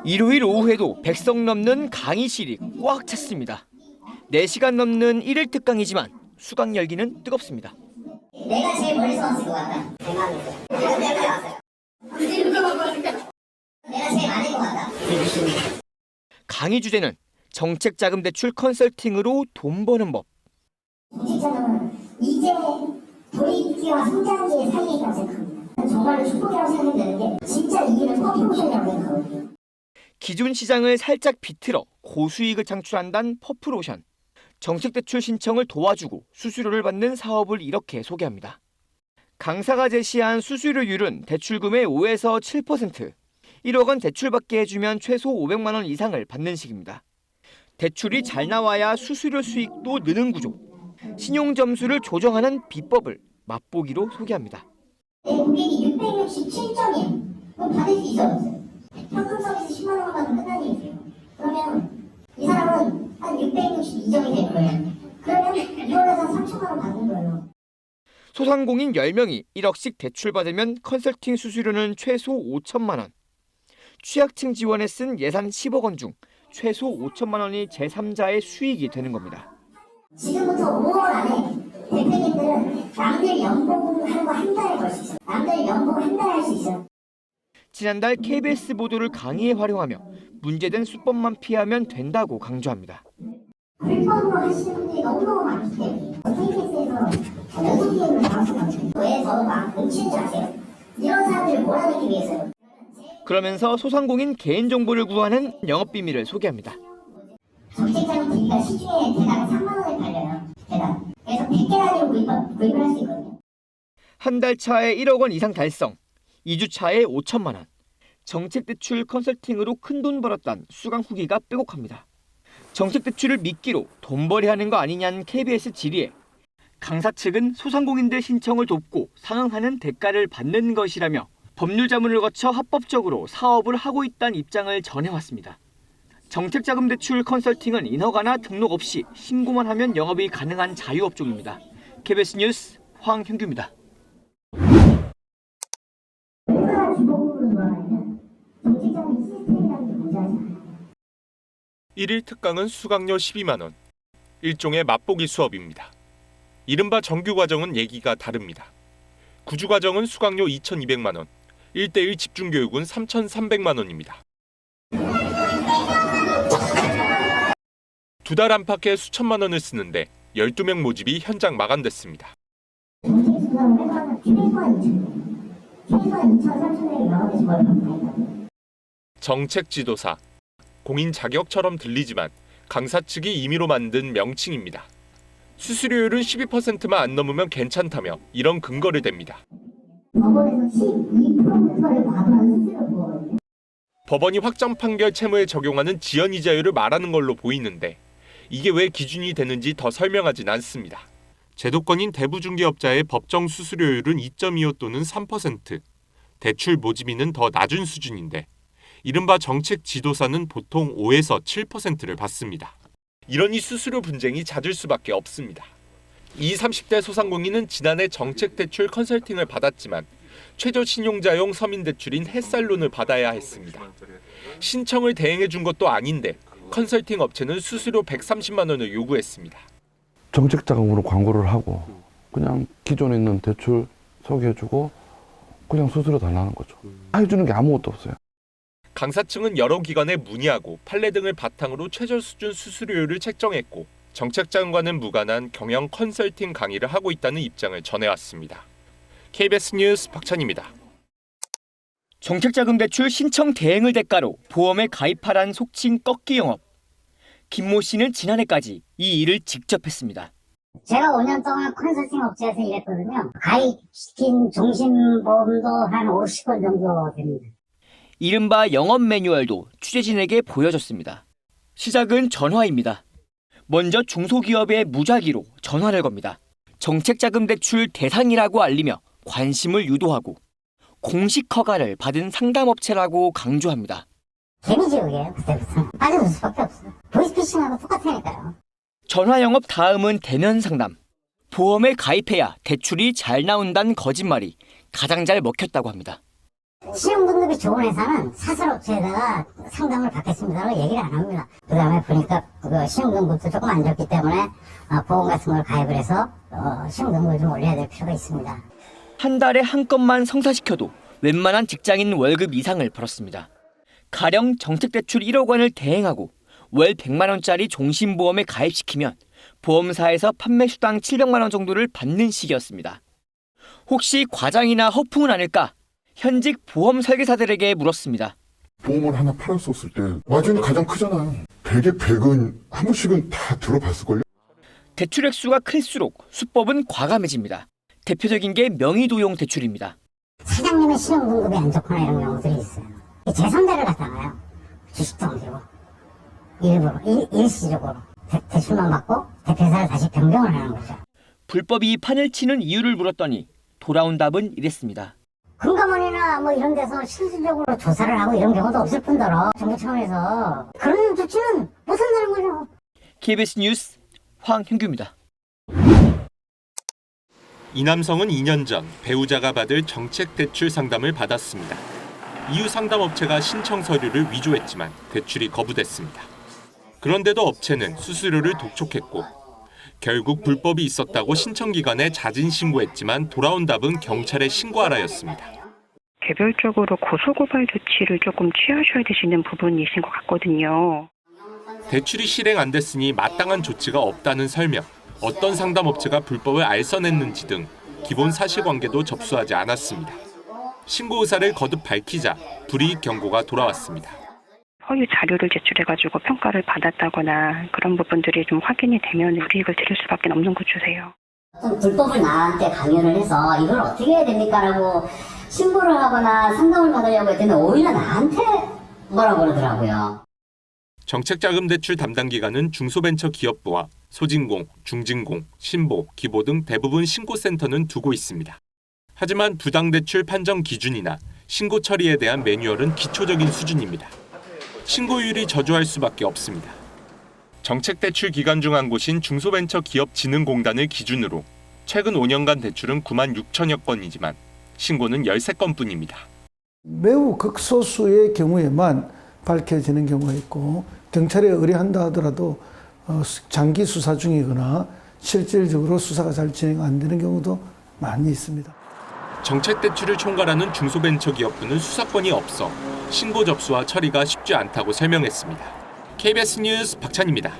일요일 오후에도 100석 넘는 강의실이 꽉 찼습니다. 4시간 넘는 일일 특강이지만 수강 열기는 뜨겁습니다. 내가 제일 멀리서 왔을 것 같다. 대만에서. 내가 왔어요. 내가 제일 많을 것 같다. 강의 주제는 정책자금 대출 컨설팅으로 돈 버는 법. 정책자금은 이제 도입기와 성장기의 사이에 있다고 생각합니다. 정말로 축복이라고 생각되는 게 진짜 이기는 퍼프로션이라고 생각하거든요. 기존 시장을 살짝 비틀어 고수익을 창출한다는 퍼프로션. 정책대출 신청을 도와주고 수수료를 받는 사업을 이렇게 소개합니다. 강사가 제시한 수수료율은 대출금의 5에서 7%, 1억 원 대출받게 해주면 최소 500만 원 이상을 받는 식입니다. 대출이 잘 나와야 수수료 수익도 느는 구조, 신용점수를 조정하는 비법을 맛보기로 소개합니다. 내 고객이 667점이에요. 그럼 받을 수 있어요? 현금 서비스 10만 원만 받으면 끝나는 일이에요. 그러면 이 사람은 한 662점이 될 거예요. 그러면 2월에서 3천만 원 받는 거예요. 소상공인 10명이 1억씩 대출받으면 컨설팅 수수료는 최소 5천만 원. 취약층 지원에 쓴 예산 10억 원 중 최소 5천만 원이 제3자의 수익이 되는 겁니다. 지금부터 5월 안에 대표님들은 남들 연봉하는 거 한 달에 벌 수 있어요. 남들 연봉 한 달에 할 수 있어요. 지난달 KBS 보도를 강의에 활용하며 문제된 수법만 피하면 된다고 강조합니다. 불법으로 하시는 분들이 너무너무 많기 때문에 KBS에서 연속 기획을 나왔어요. 왜 저도 막 뭉치는 줄 아세요? 이런 사람들을 몰아내기 위해서요. 그러면서 소상공인 개인정보를 구하는 영업비밀을 소개합니다. 정책자금 DB가 시중에 대당 3만 원에 팔려요. 대당. 그래서 100개라도 구입을 할 수 있거든요. 한 달 차에 1억 원 이상 달성, 2주 차에 5천만 원. 정책대출 컨설팅으로 큰돈 벌었단 수강 후기가 빼곡합니다. 정책대출을 미끼로 돈벌이 하는 거 아니냐는 KBS 질의에 강사 측은 소상공인들 신청을 돕고 상응하는 대가를 받는 것이라며 법률 자문을 거쳐 합법적으로 사업을 하고 있다는 입장을 전해왔습니다. 정책자금 대출 컨설팅은 인허가나 등록 없이 신고만 하면 영업이 가능한 자유업종입니다. KBS 뉴스 황형규입니다. 얼마나 주범으로 돌아가냐면 정책자금 시스템이라는 게 뭔지 아시나요? 1일 특강은 수강료 12만 원. 일종의 맛보기 수업입니다. 이른바 정규 과정은 얘기가 다릅니다. 구주 과정은 수강료 2,200만 원, 1대1 집중교육은 3,300만 원입니다. 2달 안팎에 수천만 원을 쓰는데 12명 모집이 현장 마감됐습니다. 정책수당을 해가면 최소한 2천 3천 명이 영업에서 뭘 받는 정책 지도사, 공인 자격처럼 들리지만 강사 측이 임의로 만든 명칭입니다. 수수료율은 12%만 안 넘으면 괜찮다며 이런 근거를 댑니다. 법원에서 12%를 과도한 수수료 부과거든요. 법원이 확정 판결 채무에 적용하는 지연이자율을 말하는 걸로 보이는데 이게 왜 기준이 되는지 더 설명하진 않습니다. 제도권인 대부중개업자의 법정 수수료율은 2.25 또는 3%, 대출 모집인은 더 낮은 수준인데 이른바 정책 지도사는 보통 5에서 7%를 받습니다. 이러니 수수료 분쟁이 잦을 수밖에 없습니다. 20, 30대 소상공인은 지난해 정책대출 컨설팅을 받았지만 최저 신용자용 서민대출인 햇살론을 받아야 했습니다. 신청을 대행해 준 것도 아닌데 컨설팅 업체는 수수료 130만 원을 요구했습니다. 정책자금으로 광고를 하고 그냥 기존에 있는 대출 소개해주고 그냥 수수료 달라는 거죠. 해주는 게 아무것도 없어요. 강사 측은 여러 기관에 문의하고 판례 등을 바탕으로 최저 수준 수수료율을 책정했고 정책자금과는 무관한 경영 컨설팅 강의를 하고 있다는 입장을 전해왔습니다. KBS 뉴스 박찬입니다. 정책자금 대출 신청 대행을 대가로 보험에 가입하란 속칭 꺾기 영업. 김모 씨는 지난해까지 이 일을 직접 했습니다. 제가 5년 동안 컨설팅 업체에서 일했거든요. 가입시킨 종신보험도 한 50건 정도 됩니다. 이른바 영업 매뉴얼도 취재진에게 보여줬습니다. 시작은 전화입니다. 먼저 중소기업의 무작위로 전화를 겁니다. 정책자금 대출 대상이라고 알리며 관심을 유도하고 공식 허가를 받은 상담업체라고 강조합니다. 개미지옥이에요, 그때부터. 빠져들 수밖에 없어요. 보이스피싱하고 똑같으니까요. 전화 영업 다음은 대면 상담. 보험에 가입해야 대출이 잘 나온다는 거짓말이 가장 잘 먹혔다고 합니다. 신용등급이 좋은 회사는 사설업체에다가 상담을 받겠습니다라고 얘기를 안 합니다. 그 다음에 보니까 그 신용등급도 조금 안 좋기 때문에 보험 같은 걸 가입을 해서 신용등급을 좀 올려야 될 필요가 있습니다. 한 달에 한 건만 성사시켜도 웬만한 직장인 월급 이상을 벌었습니다. 가령 정책대출 1억 원을 대행하고 월 100만 원짜리 종신보험에 가입시키면 보험사에서 판매 수당 700만 원 정도를 받는 시기였습니다. 혹시 과장이나 허풍은 아닐까? 현직 보험 설계사들에게 물었습니다. 보험을 하나 팔았었을 때 마진이 가장 크잖아요. 100에 100은 한 번씩은 다 들어봤을걸요? 대출 액수가 클수록 수법은 과감해집니다. 대표적인 게 명의도용 대출입니다. 사장님의 신용등급이 안 좋거나 이런 경우들이 있어요. 제3자를 갖다가요. 주식도 옮기고 일부러 일시적으로 대출만 받고 대표사를 다시 변경을 하는 거죠. 불법이 판을 치는 이유를 물었더니 돌아온 답은 이랬습니다. 금감원이나 뭐 이런 데서 실질적으로 조사를 하고 이런 경우도 없을 뿐더러 정부 차원에서 그런 조치는 못 한다는 거죠. KBS 뉴스 황현규입니다. 이 남성은 2년 전 배우자가 받을 정책 대출 상담을 받았습니다. 이후 상담업체가 신청 서류를 위조했지만 대출이 거부됐습니다. 그런데도 업체는 수수료를 독촉했고 결국 불법이 있었다고 신청기관에 자진 신고했지만 돌아온 답은 경찰에 신고하라였습니다. 개별적으로 고소고발 조치를 조금 취하셔야 되시는 부분이 있을 것 같거든요. 대출이 실행 안 됐으니 마땅한 조치가 없다는 설명, 어떤 상담업체가 불법을 알선했는지 등 기본 사실관계도 접수하지 않았습니다. 신고 의사를 거듭 밝히자 불이익 경고가 돌아왔습니다. 허위 자료를 제출해가지고 평가를 받았다거나 그런 부분들이 좀 확인이 되면 불이익을 드릴 수밖에 없는 구조세요. 좀 불법을 나한테 강요를 해서 이걸 어떻게 해야 됩니까라고 신고를 하거나 상담을 받으려고 했더니 오히려 나한테 뭐라고 그러더라고요. 정책자금대출 담당기관은 중소벤처기업부와 소진공, 중진공, 신보, 기보 등 대부분 신고센터는 두고 있습니다. 하지만 부당대출 판정 기준이나 신고 처리에 대한 매뉴얼은 기초적인 수준입니다. 신고율이 저조할 수밖에 없습니다. 정책대출 기관 중 한 곳인 중소벤처기업진흥공단을 기준으로 최근 5년간 대출은 9만 6천여 건이지만 신고는 13건뿐입니다. 매우 극소수의 경우에만 밝혀지는 경우가 있고 경찰에 의뢰한다 하더라도 장기 수사 중이거나 실질적으로 수사가 잘 진행 안 되는 경우도 많이 있습니다. 정책대출을 총괄하는 중소벤처기업부는 수사권이 없어 신고 접수와 처리가 쉽지 않다고 설명했습니다. KBS 뉴스 박찬입니다.